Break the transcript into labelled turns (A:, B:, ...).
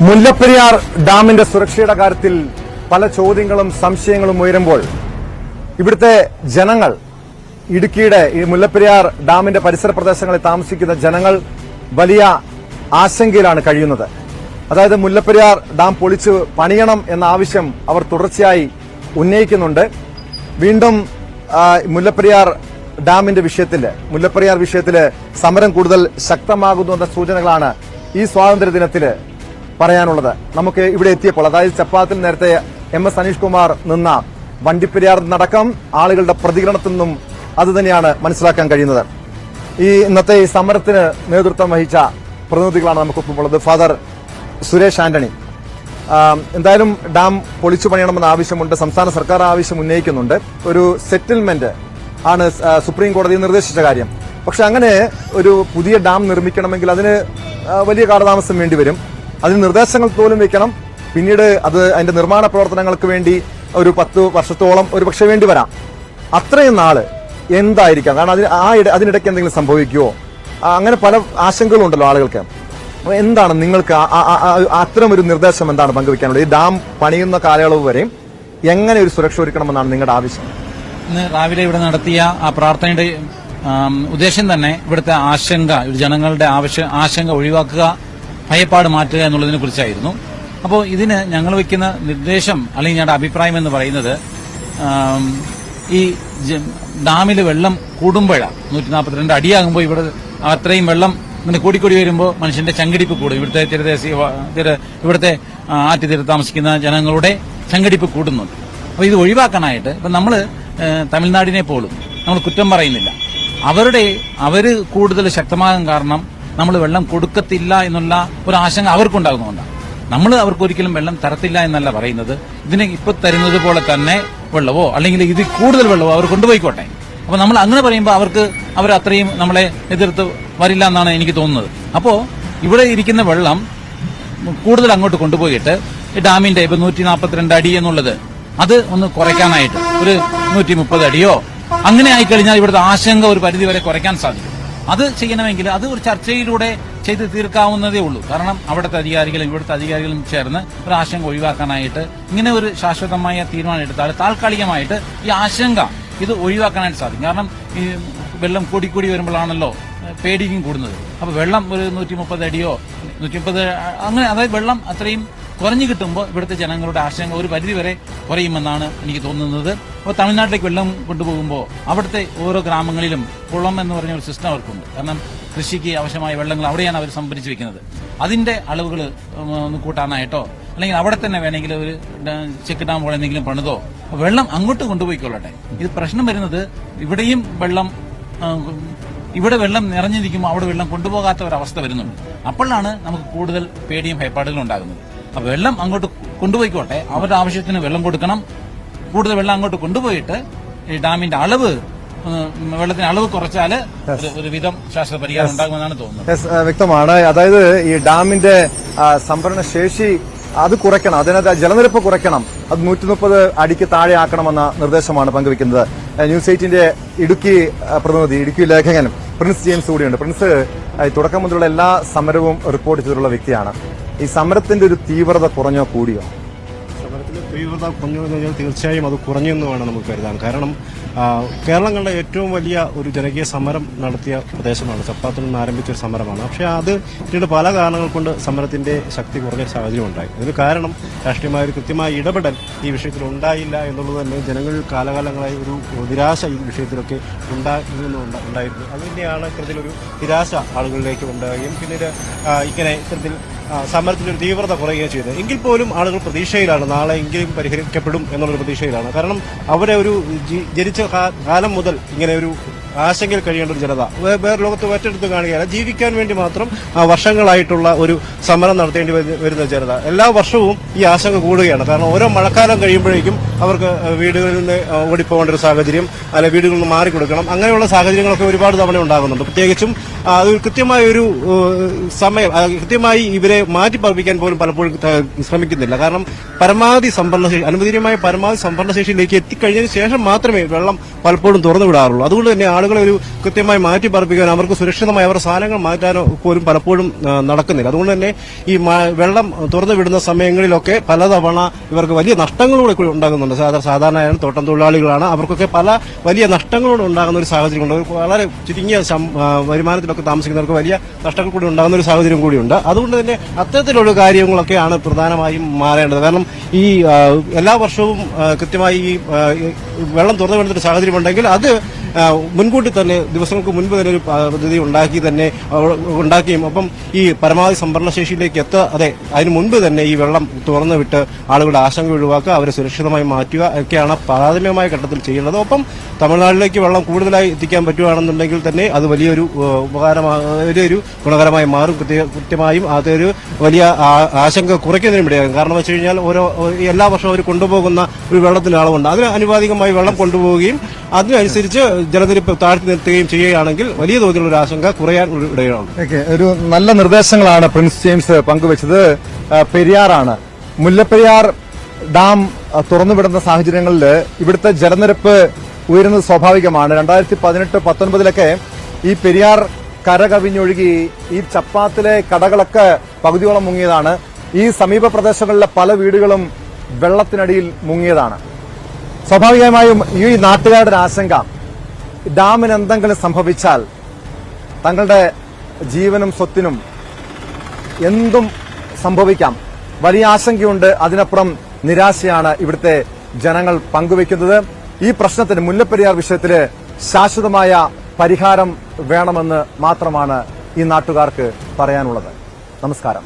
A: മുല്ലപ്പെരിയാർ ഡാമിന്റെ സുരക്ഷയുടെ കാര്യത്തിൽ പല ചോദ്യങ്ങളും സംശയങ്ങളും ഉയരുമ്പോൾ ഇവിടുത്തെ ജനങ്ങൾ, ഇടുക്കിയുടെ ഈ മുല്ലപ്പെരിയാർ ഡാമിന്റെ പരിസര പ്രദേശങ്ങളിൽ താമസിക്കുന്ന ജനങ്ങൾ വലിയ ആശങ്കയിലാണ് കഴിയുന്നത്. അതായത് മുല്ലപ്പെരിയാർ ഡാം പൊളിച്ച് പണിയണം എന്ന ആവശ്യം അവർ തുടർച്ചയായി ഉന്നയിക്കുന്നുണ്ട്. വീണ്ടും മുല്ലപ്പെരിയാർ ഡാമിന്റെ മുല്ലപ്പെരിയാർ വിഷയത്തില് സമരം കൂടുതൽ ശക്തമാകുന്നു എന്ന സൂചനകളാണ് ഈ സ്വാതന്ത്ര്യ ദിനത്തില് പറയാനുള്ളത്. നമുക്ക് ഇവിടെ എത്തിയപ്പോൾ, അതായത് ചപ്പാത്തിൽ നേരത്തെ MS അനീഷ് കുമാർ നിന്ന വണ്ടിപ്പെരിയാർ നടക്കം ആളുകളുടെ പ്രതികരണത്തിൽ നിന്നും അതുതന്നെയാണ് മനസ്സിലാക്കാൻ കഴിയുന്നത്. ഇന്നത്തെ ഈ സമരത്തിന് നേതൃത്വം വഹിച്ച പ്രതിനിധികളാണ് നമുക്കൊപ്പം ഉള്ളത്. ഫാദർ സുരേഷ് ആന്റണി, എന്തായാലും ഡാം പൊളിച്ചു പണിയണമെന്ന ആവശ്യമുണ്ട്, സംസ്ഥാന സർക്കാർ ആവശ്യം ഉന്നയിക്കുന്നുണ്ട്. ഒരു സെറ്റിൽമെന്റ് ആണ് സുപ്രീം കോടതി നിർദ്ദേശിച്ച കാര്യം. പക്ഷെ അങ്ങനെ ഒരു പുതിയ ഡാം നിർമ്മിക്കണമെങ്കിൽ അതിന് വലിയ കാലതാമസം വേണ്ടിവരും. അതിന് നിർദ്ദേശങ്ങൾ പോലും വെക്കണം. പിന്നീട് അതിന്റെ നിർമ്മാണ പ്രവർത്തനങ്ങൾക്ക് വേണ്ടി ഒരു 10 വർഷത്തോളം ഒരു പക്ഷേ വേണ്ടി വരാം. അത്രയും നാള് എന്തായിരിക്കാം? കാരണം അതിനിടയ്ക്ക് എന്തെങ്കിലും സംഭവിക്കുമോ? അങ്ങനെ പല ആശങ്കകളുണ്ടല്ലോ ആളുകൾക്ക്. എന്താണ് നിങ്ങൾക്ക് അത്തരം ഒരു നിർദ്ദേശം എന്താണ് പങ്കുവെക്കാനുള്ളത്? ഈ ഡാം പണിയുന്ന കാലയളവ് വരെയും എങ്ങനെ ഒരു സുരക്ഷ ഒരുക്കണമെന്നാണ് നിങ്ങളുടെ ആവശ്യം?
B: ഇന്ന് രാവിലെ ഇവിടെ നടത്തിയ ആ പ്രാർത്ഥനയുടെ ഉദ്ദേശം തന്നെ ഇവിടുത്തെ ആശങ്ക, ജനങ്ങളുടെ ആശങ്ക ഒഴിവാക്കുക, ഭയപ്പാട് മാറ്റുക എന്നുള്ളതിനെ കുറിച്ചായിരുന്നു. അപ്പോൾ ഇതിന് ഞങ്ങൾ വയ്ക്കുന്ന നിർദ്ദേശം അല്ലെങ്കിൽ ഞങ്ങളുടെ അഭിപ്രായം എന്ന് പറയുന്നത്, ഈ ഡാമിൽ വെള്ളം കൂടുമ്പോഴാണ് 142 അടിയാകുമ്പോൾ ഇവിടെ അത്രയും വെള്ളം ഇങ്ങനെ കൂടിക്കൂടി വരുമ്പോൾ മനുഷ്യന്റെ ചങ്കിടിപ്പ് കൂടും. ഇവിടുത്തെ ആറ്റുതീരത്ത് താമസിക്കുന്ന ജനങ്ങളുടെ ചങ്കിടിപ്പ് കൂടുന്നുണ്ട്. അപ്പോൾ ഇത് ഒഴിവാക്കാനായിട്ട് ഇപ്പം നമ്മൾ തമിഴ്നാടിനെ പോലും നമ്മൾ കുറ്റം പറയുന്നില്ല. അവര് കൂടുതൽ ശക്തമാകാൻ കാരണം നമ്മൾ വെള്ളം കൊടുക്കത്തില്ല എന്നുള്ള ഒരു ആശങ്ക അവർക്കുണ്ടാകുന്നതുകൊണ്ടാണ്. നമ്മൾ അവർക്ക് ഒരിക്കലും വെള്ളം തരത്തില്ല എന്നല്ല പറയുന്നത്. ഇതിനെ ഇപ്പൊ തരുന്നത് പോലെ തന്നെ വെള്ളവോ അല്ലെങ്കിൽ ഇതിൽ കൂടുതൽ വെള്ളവോ അവർ കൊണ്ടുപോയിക്കോട്ടെ. അപ്പൊ നമ്മൾ അങ്ങനെ പറയുമ്പോൾ അവർ അത്രയും നമ്മളെ എതിർത്ത് വരില്ല എന്നാണ് എനിക്ക് തോന്നുന്നത്. അപ്പോ ഇവിടെ ഇരിക്കുന്ന വെള്ളം കൂടുതൽ അങ്ങോട്ട് കൊണ്ടുപോയിട്ട് ഡാമിന്റെ ഇപ്പൊ 142 അടി എന്നുള്ളത് അത് ഒന്ന് കുറയ്ക്കാനായിട്ട് ഒരു 130 അടിയോ അങ്ങനെ ആയിക്കഴിഞ്ഞാൽ ഇവിടുത്തെ ആശങ്ക ഒരു പരിധിവരെ കുറയ്ക്കാൻ സാധിക്കും. അത് ചെയ്യണമെങ്കിൽ അത് ഒരു ചർച്ചയിലൂടെ ചെയ്ത് തീർക്കാവുന്നതേ ഉള്ളൂ. കാരണം അവിടുത്തെ അധികാരികളും ഇവിടുത്തെ അധികാരികളും ചേർന്ന് ഒരു ആശങ്ക ഒഴിവാക്കാനായിട്ട് ഇങ്ങനെ ഒരു ശാശ്വതമായ തീരുമാനം എടുത്താൽ താൽക്കാലികമായിട്ട് ഈ ആശങ്ക ഇത് ഒഴിവാക്കാനായിട്ട് സാധിക്കും. കാരണം ഈ വെള്ളം കൂടിക്കൂടി വരുമ്പോഴാണല്ലോ പേടിക്കും കൂടുന്നത്. അപ്പൊ വെള്ളം ഒരു 130 അടിയോ 130 അങ്ങനെ, അതായത് വെള്ളം അത്രയും കുറഞ്ഞു കിട്ടുമ്പോൾ ഇവിടുത്തെ ജനങ്ങളുടെ ആശങ്ക ഒരു പരിധിവരെ കുറയുമെന്നാണ് എനിക്ക് തോന്നുന്നത്. അപ്പോൾ തമിഴ്നാട്ടിലേക്ക് വെള്ളം കൊണ്ടുപോകുമ്പോൾ അവിടുത്തെ ഓരോ ഗ്രാമങ്ങളിലും കുളം എന്ന് പറഞ്ഞ ഒരു സിസ്റ്റം അവർക്കുണ്ട്. കാരണം കൃഷിക്ക് ആവശ്യമായ വെള്ളങ്ങൾ അവിടെയാണ് അവർ സംഭരിച്ചു വെക്കുന്നത്. അതിന്റെ അളവുകൾ ഒന്ന് കൂട്ടാനായിട്ടോ അല്ലെങ്കിൽ അവിടെ തന്നെ വേണമെങ്കിൽ ഒരു ചെക്ക് ഡാം പോലെ എന്തെങ്കിലും പണിതോ വെള്ളം അങ്ങോട്ട് കൊണ്ടുപോയിക്കൊള്ളട്ടെ. ഇത് പ്രശ്നം വരുന്നത് ഇവിടെയും ഇവിടെ വെള്ളം നിറഞ്ഞിരിക്കുമ്പോൾ അവിടെ വെള്ളം കൊണ്ടുപോകാത്ത ഒരവസ്ഥ വരുന്നുണ്ട്. അപ്പോഴാണ് നമുക്ക് കൂടുതൽ പേടിയും ഭയപ്പാടുകളും ഉണ്ടാകുന്നത്. അപ്പൊ വെള്ളം അങ്ങോട്ട് കൊണ്ടുപോയിക്കോട്ടെ, അവരുടെ ആവശ്യത്തിന് വെള്ളം കൊടുക്കണം. കൂടുതൽ വെള്ളം അങ്ങോട്ട് കൊണ്ടുപോയിട്ട് ഈ ഡാമിന്റെ വെള്ളത്തിന് അളവ് കുറച്ചാൽ ഒരു വിധം ശാശ്വത പരിഹാരം ഉണ്ടാകുമെന്നാണ് തോന്നുന്നത്.
A: വ്യക്തമാണ്. അതായത് ഈ ഡാമിന്റെ സംഭരണ ശേഷി അത് കുറയ്ക്കണം, അതിനകത്ത് ജലനിരപ്പ് കുറയ്ക്കണം, അത് 130 അടിക്ക് താഴെ ആക്കണമെന്ന നിർദ്ദേശമാണ് പങ്കുവെക്കുന്നത്. ന്യൂസ് 8ന്റെ ഇടുക്കി പ്രതിനിധി, ഇടുക്കി ലേഖകൻ പ്രിൻസ് ജെയിംസ് കൂടിയുണ്ട്. പ്രിൻസ്, തുടക്കം മുതലുള്ള എല്ലാ സമരവും റിപ്പോർട്ട് ചെയ്തിട്ടുള്ള വ്യക്തിയാണ്. ഈ സമരത്തിന്റെ ഒരു തീവ്രത കുറഞ്ഞോ കൂടിയോ?
C: സമരത്തിന്റെ തീവ്രത കുറഞ്ഞു എന്ന് പറഞ്ഞാൽ തീർച്ചയായും അത് കുറഞ്ഞു എന്ന് വേണം നമുക്ക് കരുതാൻ. കാരണം കേരളം കണ്ട ഏറ്റവും വലിയ ഒരു ജനകീയ സമരം നടത്തിയ പ്രദേശമാണ്, ചപ്പാത്തിൽ നിന്ന് ആരംഭിച്ച ഒരു സമരമാണ്. പക്ഷേ അത് പിന്നീട് പല കാരണങ്ങൾ കൊണ്ട് സമരത്തിന്റെ ശക്തി കുറഞ്ഞ സാഹചര്യം ഉണ്ടായി. ഇതിന് കാരണം രാഷ്ട്രീയമായ ഒരു കൃത്യമായ ഇടപെടൽ ഈ വിഷയത്തിൽ ഉണ്ടായില്ല എന്നുള്ളത് തന്നെ ജനങ്ങൾ കാലകാലങ്ങളായി ഒരു നിരാശ ഈ വിഷയത്തിലൊക്കെ ഉണ്ടായിരുന്നു. അതുതന്നെയാണ് ഇത്തരത്തിലൊരു നിരാശ ആളുകളിലേക്ക് ഉണ്ടാവുകയും പിന്നീട് ഇങ്ങനെ ഇത്തരത്തിൽ സമരത്തിലൊരു തീവ്രത കുറയുകയും ചെയ്തത്. എങ്കിൽ പോലും ആളുകൾ പ്രതീക്ഷയിലാണ്, നാളെ എങ്കിലും പരിഹരിക്കപ്പെടും എന്നുള്ളൊരു പ്രതീക്ഷയിലാണ്. കാരണം അവരെ ഒരു ജനിച്ച കാലം മുതൽ ഇങ്ങനെ ഒരു ആശങ്കയിൽ കഴിയേണ്ട ഒരു ജനത വേറെ ലോകത്ത് ഒറ്റെടുത്ത് കാണുകയല്ല, ജീവിക്കാൻ വേണ്ടി മാത്രം വർഷങ്ങളായിട്ടുള്ള ഒരു സമരം നടത്തേണ്ടി വരുന്ന ജനത എല്ലാ വർഷവും ഈ ആശങ്ക കൂടുകയാണ്. കാരണം ഓരോ മഴക്കാലം കഴിയുമ്പോഴേക്കും അവർക്ക് വീടുകളിൽ നിന്ന് ഓടിപ്പോകേണ്ട ഒരു സാഹചര്യം, അല്ലെ വീടുകളിൽ നിന്ന് മാറിക്കൊടുക്കണം, അങ്ങനെയുള്ള സാഹചര്യങ്ങളൊക്കെ ഒരുപാട് തവണ ഉണ്ടാകുന്നുണ്ട്. പ്രത്യേകിച്ചും അത് കൃത്യമായ ഒരു സമയം കൃത്യമായി ഇവരെ മാറ്റിപ്പാർപ്പിക്കാൻ പോലും പലപ്പോഴും ശ്രമിക്കുന്നില്ല. കാരണം പരമാവധി അനുവദനീയമായ പരമാവധി സംഭരണശേഷിയിലേക്ക് എത്തിക്കഴിഞ്ഞതിന് ശേഷം മാത്രമേ വെള്ളം പലപ്പോഴും തുറന്നു വിടാറുള്ളൂ. അതുകൊണ്ട് തന്നെ ആളുകളെ ഒരു കൃത്യമായി മാറ്റി പാർപ്പിക്കാനോ അവർക്ക് സുരക്ഷിതമായി അവരുടെ സാധനങ്ങൾ മാറ്റാനോ പോലും പലപ്പോഴും നടക്കുന്നില്ല. അതുകൊണ്ട് തന്നെ ഈ വെള്ളം തുറന്നു വിടുന്ന സമയങ്ങളിലൊക്കെ പലതവണ ഇവർക്ക് വലിയ നഷ്ടങ്ങളൂടെ ഉണ്ടാകുന്നുണ്ട്. സാധാരണ തോട്ടം തൊഴിലാളികളാണ്, അവർക്കൊക്കെ പല വലിയ നഷ്ടങ്ങളോട് ഉണ്ടാകുന്ന ഒരു സാഹചര്യമുണ്ട്. വളരെ ചുരുങ്ങിയ വരുമാനത്തിലൊക്കെ താമസിക്കുന്നവർക്ക് വലിയ നഷ്ടങ്ങൾ കൂടി ഉണ്ടാകുന്ന ഒരു സാഹചര്യം കൂടിയുണ്ട്. അതുകൊണ്ട് തന്നെ അത്തരത്തിലുള്ള കാര്യങ്ങളൊക്കെയാണ് പ്രധാനമായും മാറേണ്ടത്. കാരണം ഈ എല്ലാ വർഷവും കൃത്യമായി ഈ വെള്ളം തുറന്നു വിടുന്ന ഒരു സാഹചര്യം ഉണ്ടെങ്കിൽ അത് മുൻകൂട്ടി തന്നെ ദിവസങ്ങൾക്ക് മുൻപ് തന്നെ ഒരു പദ്ധതി ഉണ്ടാക്കിയും ഒപ്പം ഈ പരമാവധി സംഭരണശേഷിയിലേക്ക് അതെ അതിന് മുൻപ് തന്നെ ഈ വെള്ളം തുറന്നു വിട്ട് ആളുകളുടെ ആശങ്ക ഒഴിവാക്കുക, അവരെ സുരക്ഷിതമായി മാറ്റുക ഒക്കെയാണ് പ്രാഥമികമായ ഘട്ടത്തിൽ ചെയ്യേണ്ടത്. ഒപ്പം തമിഴ്നാട്ടിലേക്ക് വെള്ളം കൂടുതലായി എത്തിക്കാൻ പറ്റുകയാണെന്നുണ്ടെങ്കിൽ തന്നെ അത് വലിയൊരു വലിയൊരു ഗുണകരമായി മാറും. കൃത്യമായും അതൊരു വലിയ ആശങ്ക കുറയ്ക്കുന്നതിനും ഇടയാകും. കാരണം വെച്ച് കഴിഞ്ഞാൽ എല്ലാ വർഷവും അവർ കൊണ്ടുപോകുന്ന ഒരു വെള്ളത്തിന്റെ അളവുണ്ട്. അതിന് അനുപാതികമായി വെള്ളം കൊണ്ടുപോവുകയും അതിനനുസരിച്ച് ജലനിരപ്പ് താഴ്ത്തി നിർത്തുകയും ചെയ്യുകയാണെങ്കിൽ വലിയ തോതിലുള്ള ഒരു ആശങ്ക കുറയാൻ ഇടയാണ്.
A: ഒരു നല്ല നിർദ്ദേശങ്ങളാണ് പ്രിൻസ് ജെയിംസ് പങ്കുവച്ചത്. പെരിയാറാണ്, മുല്ലപ്പെരിയാർ ഡാം തുറന്നുവിടുന്ന സാഹചര്യങ്ങളിൽ ഇവിടുത്തെ ജലനിരപ്പ് ഉയരുന്നത് സ്വാഭാവികമാണ്. 2018-19 ഈ പെരിയാർ കരകവിഞ്ഞൊഴുകി ഈ ചപ്പാത്തിലെ കടകളൊക്കെ പകുതിയോളം മുങ്ങിയതാണ്. ഈ സമീപ പ്രദേശങ്ങളിലെ പല വീടുകളും വെള്ളത്തിനടിയിൽ മുങ്ങിയതാണ്. സ്വാഭാവികമായും ഈ നാട്ടുകാരുടെ ആശങ്ക, ഡാമിന് എന്തെങ്കിലും സംഭവിച്ചാൽ തങ്ങളുടെ ജീവനും സ്വത്തിനും എന്തും സംഭവിക്കാം, വലിയ ആശങ്കയുണ്ട്. അതിനപ്പുറം നിരാശയാണ് ഇവിടുത്തെ ജനങ്ങൾ പങ്കുവയ്ക്കുന്നത്. ഈ പ്രശ്നത്തിന്, മുല്ലപ്പെരിയാർ വിഷയത്തില് ശാശ്വതമായ പരിഹാരം വേണമെന്ന് മാത്രമാണ് ഈ നാട്ടുകാർക്ക് പറയാനുള്ളത്. നമസ്കാരം.